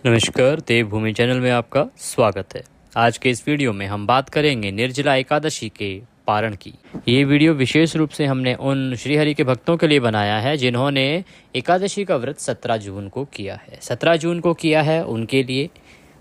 नमस्कार, देवभूमि चैनल में आपका स्वागत है। आज के इस वीडियो में हम बात करेंगे निर्जला एकादशी के पारण की। ये वीडियो विशेष रूप से हमने उन श्रीहरि के भक्तों के लिए बनाया है जिन्होंने एकादशी का व्रत 17 जून को किया है। 17 जून को किया है उनके लिए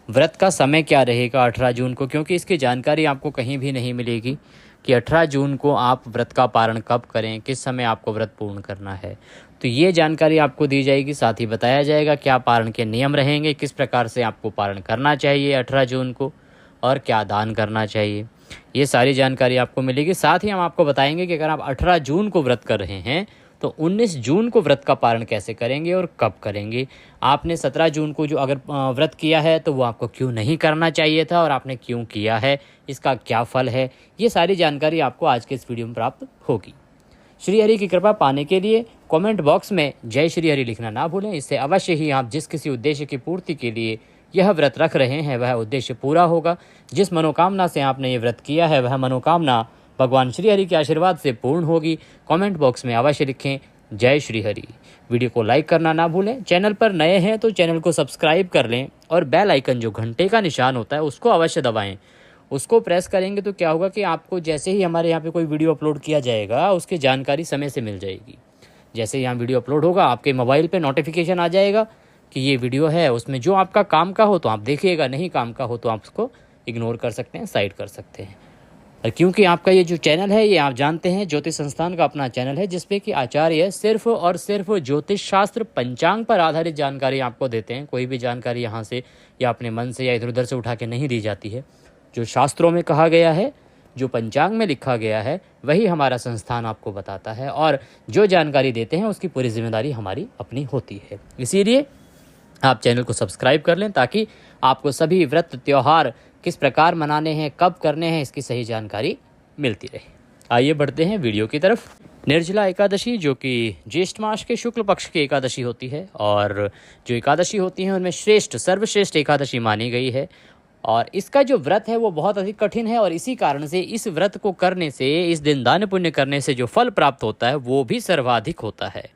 व्रत का समय क्या रहेगा 18 जून को, क्योंकि इसकी जानकारी आपको कहीं भी नहीं मिलेगी कि 18 जून को आप व्रत का पारण कब करें, किस समय आपको व्रत पूर्ण करना है। तो ये जानकारी आपको दी जाएगी, साथ ही बताया जाएगा क्या पारण के नियम रहेंगे, किस प्रकार से आपको पारण करना चाहिए 18 जून को और क्या दान करना चाहिए। ये सारी जानकारी आपको मिलेगी। साथ ही हम आपको बताएंगे कि अगर आप 18 जून को व्रत कर रहे हैं तो 19 जून को व्रत का पारण कैसे करेंगे और कब करेंगे। आपने 17 जून को जो अगर व्रत किया है तो वो आपको क्यों नहीं करना चाहिए था और आपने क्यों किया है, इसका क्या फल है, ये सारी जानकारी आपको आज के इस वीडियो में प्राप्त होगी। श्री हरि की कृपा पाने के लिए कमेंट बॉक्स में जय श्री हरि लिखना ना भूलें। इससे अवश्य ही आप जिस किसी उद्देश्य की पूर्ति के लिए यह व्रत रख रहे हैं वह उद्देश्य पूरा होगा। जिस मनोकामना से आपने ये व्रत किया है वह मनोकामना भगवान श्री हरि के आशीर्वाद से पूर्ण होगी। कमेंट बॉक्स में अवश्य लिखें जय श्री हरि। वीडियो को लाइक करना ना भूलें। चैनल पर नए हैं तो चैनल को सब्सक्राइब कर लें और बेल आइकन जो घंटे का निशान होता है उसको अवश्य दबाएं। उसको प्रेस करेंगे तो क्या होगा कि आपको जैसे ही हमारे यहाँ पे कोई वीडियो अपलोड किया जाएगा उसकी जानकारी समय से मिल जाएगी। जैसे ही यहाँ वीडियो अपलोड होगा आपके मोबाइल पे नोटिफिकेशन आ जाएगा कि ये वीडियो है। उसमें जो आपका काम का हो तो आप देखिएगा, नहीं काम का हो तो आप उसको इग्नोर कर सकते हैं, साइड कर सकते हैं। और क्योंकि आपका ये जो चैनल है ये आप जानते हैं ज्योतिष संस्थान का अपना चैनल है जिसपे कि आचार्य सिर्फ और सिर्फ ज्योतिष शास्त्र पंचांग पर आधारित जानकारी आपको देते हैं। कोई भी जानकारी यहाँ से या अपने मन से या इधर उधर से उठा के नहीं दी जाती है। जो शास्त्रों में कहा गया है, जो पंचांग में लिखा गया है, वही हमारा संस्थान आपको बताता है और जो जानकारी देते हैं उसकी पूरी जिम्मेदारी हमारी अपनी होती है। इसीलिए आप चैनल को सब्सक्राइब कर लें ताकि आपको सभी व्रत त्यौहार किस प्रकार मनाने हैं, कब करने हैं, इसकी सही जानकारी मिलती रहे। आइए बढ़ते हैं वीडियो की तरफ। निर्जला एकादशी जो कि ज्येष्ठ मास के शुक्ल पक्ष की एकादशी होती है और जो एकादशी होती है उनमें सर्वश्रेष्ठ एकादशी मानी गई है और इसका जो व्रत है वो बहुत अधिक कठिन है और इसी कारण से इस व्रत को करने से, इस दिन दान पुण्य करने से जो फल प्राप्त होता है वो भी सर्वाधिक होता है।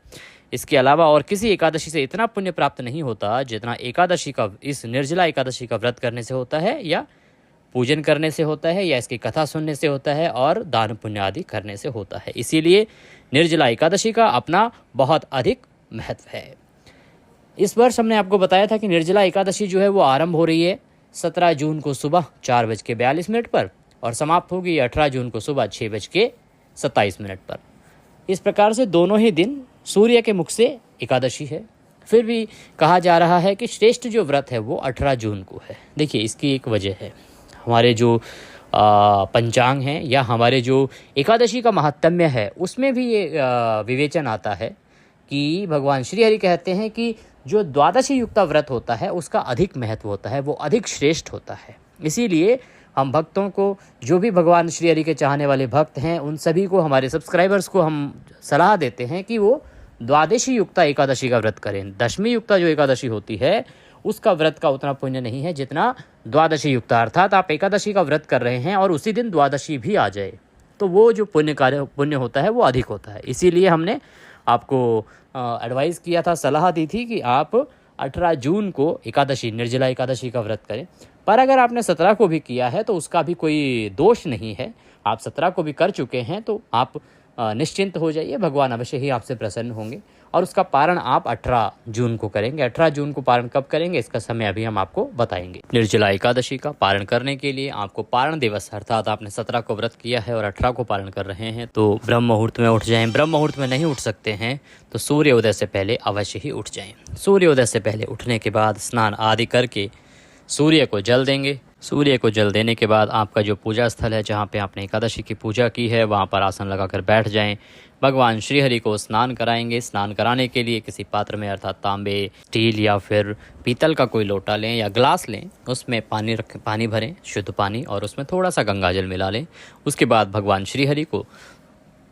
इसके अलावा और किसी एकादशी से इतना पुण्य प्राप्त नहीं होता जितना एकादशी का, इस निर्जला एकादशी का व्रत करने से होता है या पूजन करने से होता है या इसकी कथा सुनने से होता है और दान पुण्य आदि करने से होता है। इसीलिए निर्जला एकादशी का अपना बहुत अधिक महत्व है। इस वर्ष हमने आपको बताया था कि निर्जला एकादशी जो है वो आरंभ हो रही है 17 जून को सुबह 4:42 पर और समाप्त होगी 18 जून को सुबह 6:27 पर। इस प्रकार से दोनों ही दिन सूर्य के मुख से एकादशी है। फिर भी कहा जा रहा है कि श्रेष्ठ जो व्रत है वो 18 जून को है। देखिए इसकी एक वजह है, हमारे जो पंचांग हैं या हमारे जो एकादशी का महात्म्य है उसमें भी ये विवेचन आता है कि भगवान श्री हरि कहते हैं कि जो द्वादशी युक्ता व्रत होता है उसका अधिक महत्व होता है, वो अधिक श्रेष्ठ होता है। इसीलिए हम भक्तों को, जो भी भगवान श्री हरि के चाहने वाले भक्त हैं, उन सभी को, हमारे सब्सक्राइबर्स को हम सलाह देते हैं कि वो द्वादशी युक्ता एकादशी का व्रत करें। दशमी युक्ता जो एकादशी होती है उसका व्रत का उतना पुण्य नहीं है जितना द्वादशी युक्ता, अर्थात आप एकादशी का व्रत कर रहे हैं और उसी दिन द्वादशी भी आ जाए तो वो जो पुण्य होता है वो अधिक होता है। इसीलिए हमने आपको एडवाइस किया था, सलाह दी थी कि आप 18 जून को एकादशी, निर्जला एकादशी का व्रत करें। पर अगर आपने 17 को भी किया है तो उसका भी कोई दोष नहीं है। आप 17 को भी कर चुके हैं तो आप निश्चिंत हो जाइए, भगवान अवश्य ही आपसे प्रसन्न होंगे और उसका पारण आप 18 जून को करेंगे। 18 जून को पारण कब करेंगे इसका समय अभी हम आपको बताएंगे। निर्जला एकादशी का पारण करने के लिए आपको पारण दिवस, अर्थात आपने 17 को व्रत किया है और 18 को पारण कर रहे हैं तो ब्रह्म मुहूर्त में उठ जाएं। ब्रह्म मुहूर्त में नहीं उठ सकते हैं तो सूर्योदय से पहले अवश्य ही उठ जाएं। सूर्योदय से पहले उठने के बाद स्नान आदि करके सूर्य को जल देंगे। सूर्य को जल देने के बाद आपका जो पूजा स्थल है जहाँ पे आपने एकादशी की पूजा की है वहाँ पर आसन लगाकर बैठ जाएं। भगवान श्री हरि को स्नान कराएंगे। स्नान कराने के लिए किसी पात्र में, अर्थात तांबे, स्टील या फिर पीतल का कोई लोटा लें या ग्लास लें, उसमें पानी भरें, शुद्ध पानी, और उसमें थोड़ा सा गंगाजल मिला लें। उसके बाद भगवान श्री हरि को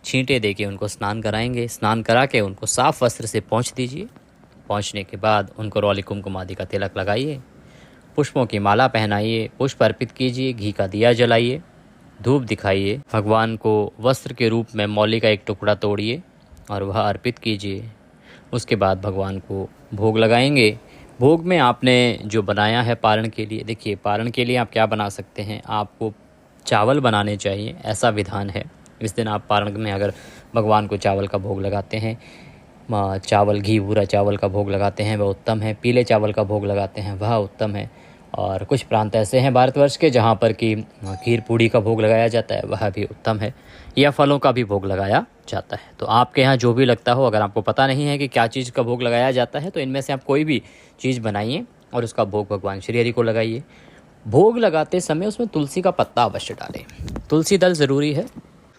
छींटे दे के उनको स्नान कराएंगे। स्नान करा के उनको साफ वस्त्र से पोंछ दीजिए। पोंछने के बाद उनको रौली कुमकुम आदि का तिलक लगाइए, पुष्पों की माला पहनाइए, पुष्प अर्पित कीजिए, घी का दिया जलाइए, धूप दिखाइए। भगवान को वस्त्र के रूप में मौली का एक टुकड़ा तोड़िए और वह अर्पित कीजिए। उसके बाद भगवान को भोग लगाएंगे। भोग में आपने जो बनाया है पारण के लिए, देखिए पारण के लिए आप क्या बना सकते हैं, आपको चावल बनाने चाहिए, ऐसा विधान है। इस दिन आप पारण में अगर भगवान को चावल का भोग लगाते हैं, चावल घी भूरा चावल का भोग लगाते हैं वह उत्तम है, पीले चावल का भोग लगाते हैं वह उत्तम है। और कुछ प्रांत ऐसे हैं भारतवर्ष के जहाँ पर कि खीर पूड़ी का भोग लगाया जाता है, वह भी उत्तम है, या फलों का भी भोग लगाया जाता है। तो आपके यहाँ जो भी लगता हो, अगर आपको पता नहीं है कि क्या चीज़ का भोग लगाया जाता है, तो इनमें से आप कोई भी चीज़ बनाइए और उसका भोग भगवान श्री हरि को लगाइए। भोग लगाते समय उसमें तुलसी का पत्ता अवश्य डालें, तुलसी दल ज़रूरी है।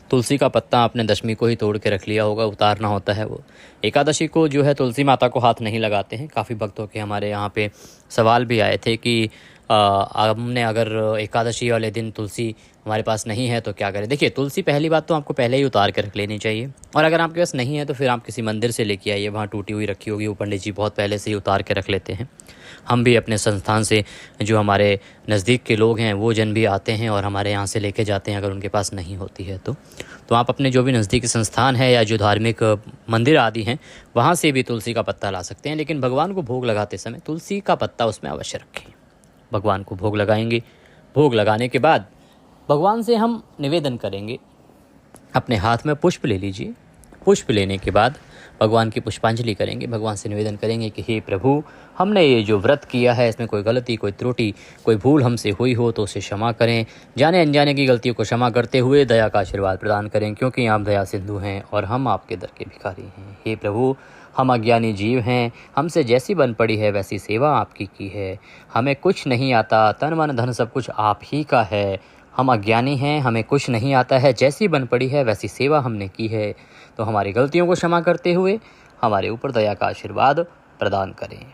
तुलसी का पत्ता आपने दशमी को ही तोड़ के रख लिया होगा, उतारना होता है वो। एकादशी को जो है तुलसी माता को हाथ नहीं लगाते हैं। काफ़ी भक्तों के हमारे यहाँ पे सवाल भी आए थे कि हमने अगर एकादशी वाले दिन तुलसी हमारे पास नहीं है तो क्या करें। देखिए तुलसी पहली बात तो आपको पहले ही उतार के रख लेनी चाहिए, और अगर आपके पास नहीं है तो फिर आप किसी मंदिर से लेके आइए, वहाँ टूटी हुई रखी होगी, वो पंडित जी बहुत पहले से ही उतार के रख लेते हैं। हम भी अपने संस्थान से जो हमारे नज़दीक के लोग हैं वो जन भी आते हैं और हमारे यहाँ से लेके जाते हैं, अगर उनके पास नहीं होती है तो आप अपने जो भी नज़दीकी संस्थान है या जो धार्मिक मंदिर आदि हैं वहाँ से भी तुलसी का पत्ता ला सकते हैं। लेकिन भगवान को भोग लगाते समय तुलसी का पत्ता उसमें अवश्य रखें। भगवान को भोग लगाएंगे, भोग लगाने के बाद भगवान से हम निवेदन करेंगे, अपने हाथ में पुष्प ले लीजिए। पुष्प लेने के बाद भगवान की पुष्पांजलि करेंगे, भगवान से निवेदन करेंगे कि हे प्रभु, हमने ये जो व्रत किया है इसमें कोई गलती, कोई त्रुटि, कोई भूल हमसे हुई हो तो उसे क्षमा करें। जाने अनजाने की गलतियों को क्षमा करते हुए दया का आशीर्वाद प्रदान करें, क्योंकि आप दया सिंधु हैं और हम आपके दर के भिखारी हैं। हे प्रभु, हम अज्ञानी जीव हैं, हमसे जैसी बन पड़ी है वैसी सेवा आपकी की है। हमें कुछ नहीं आता, तन मन धन सब कुछ आप ही का है। हम अज्ञानी हैं, हमें कुछ नहीं आता है, जैसी बन पड़ी है वैसी सेवा हमने की है। तो हमारी गलतियों को क्षमा करते हुए हमारे ऊपर दया का आशीर्वाद प्रदान करें।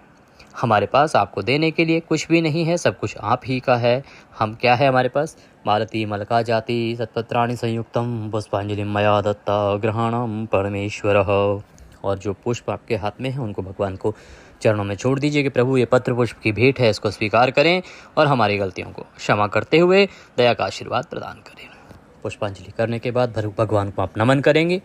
हमारे पास आपको देने के लिए कुछ भी नहीं है, सब कुछ आप ही का है। हम क्या है हमारे पास, मालती मलका जाति सत्पत्राणि संयुक्तम पुष्पांजलि मया दत्ता ग्रहणम परमेश्वरः। और जो पुष्प आपके हाथ में है उनको भगवान को चरणों में छोड़ दीजिए कि प्रभु ये पत्र पुष्प की भेंट है, इसको स्वीकार करें और हमारी गलतियों को क्षमा करते हुए दया का आशीर्वाद प्रदान करें। पुष्पांजलि करने के बाद भगवान को आप नमन करेंगे।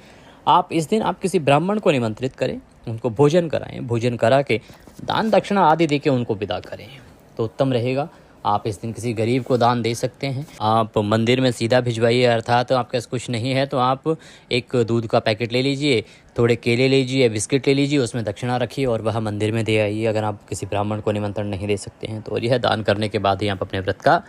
आप इस दिन आप किसी ब्राह्मण को निमंत्रित करें, उनको भोजन कराएं, भोजन करा के दान दक्षिणा आदि दे के उनको विदा करें तो उत्तम रहेगा। आप इस दिन किसी गरीब को दान दे सकते हैं। आप मंदिर में सीधा भिजवाइए, अर्थात आपके पास कुछ नहीं है तो आप एक दूध का पैकेट ले लीजिए, थोड़े केले लीजिए, बिस्किट ले लीजिए, उसमें दक्षिणा रखिए और वह मंदिर में दे आइए, अगर आप किसी ब्राह्मण को निमंत्रण नहीं दे सकते हैं तो। यह दान करने के बाद ही आप अपने व्रत का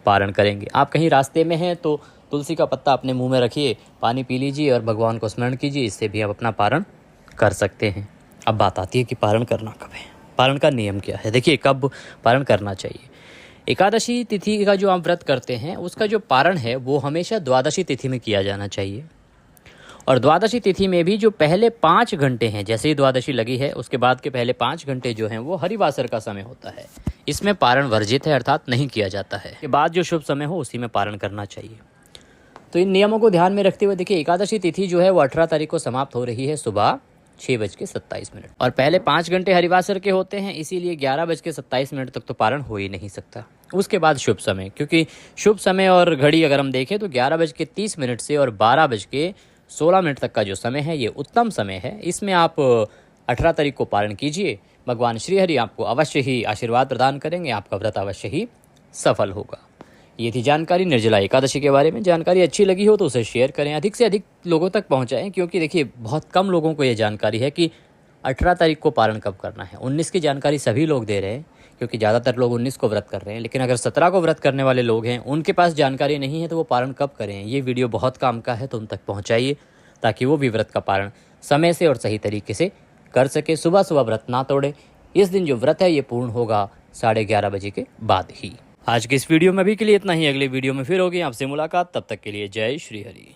पारण करेंगे। आप कहीं रास्ते में हैं तो तुलसी का पत्ता अपने मुंह में रखिए, पानी पी लीजिए और भगवान को स्मरण कीजिए, इससे भी आप अपना पारण कर सकते हैं। अब बात आती है कि पारण करना कब है, पारण का नियम क्या है। देखिए कब पारण करना चाहिए। एकादशी तिथि का जो आप व्रत करते हैं उसका जो पारण है वो हमेशा द्वादशी तिथि में किया जाना चाहिए। और द्वादशी तिथि में भी जो पहले 5 घंटे हैं, जैसे ही द्वादशी लगी है उसके बाद के पहले 5 घंटे जो हैं वो हरिवासर का समय होता है, इसमें पारण वर्जित है, अर्थात नहीं किया जाता है। के बाद जो शुभ समय हो उसी में पारण करना चाहिए। तो इन नियमों को ध्यान में रखते हुए देखिए एकादशी तिथि जो है वो 18 तारीख को समाप्त हो रही है सुबह 6:27 और पहले 5 घंटे हरिवासर के होते हैं, इसीलिए 11:27 तक तो पारण हो ही नहीं सकता। उसके बाद शुभ समय, क्योंकि शुभ समय और घड़ी अगर हम देखें तो 11:30 से और 12:16 तक का जो समय है ये उत्तम समय है। इसमें आप 18 तारीख को पारण कीजिए, भगवान श्रीहरि आपको अवश्य ही आशीर्वाद प्रदान करेंगे, आपका व्रत अवश्य ही सफल होगा। ये थी जानकारी निर्जला एकादशी के बारे में। जानकारी अच्छी लगी हो तो उसे शेयर करें, अधिक से अधिक लोगों तक पहुंचाएं, क्योंकि देखिए बहुत कम लोगों को ये जानकारी है कि 18 तारीख को पारण कब करना है। 19 की जानकारी सभी लोग दे रहे हैं क्योंकि ज़्यादातर लोग 19 को व्रत कर रहे हैं, लेकिन अगर 17 को व्रत करने वाले लोग हैं उनके पास जानकारी नहीं है तो वो पारण कब करें। ये वीडियो बहुत काम का है तो उन तक पहुँचाइए ताकि वो भी व्रत का पारण समय से और सही तरीके से कर सके। सुबह सुबह व्रत ना तोड़े। इस दिन जो व्रत है ये पूर्ण होगा 11:30 बजे के बाद ही। आज के इस वीडियो में अभी के लिए इतना ही। अगले वीडियो में फिर होगी आपसे मुलाकात, तब तक के लिए जय श्री हरि।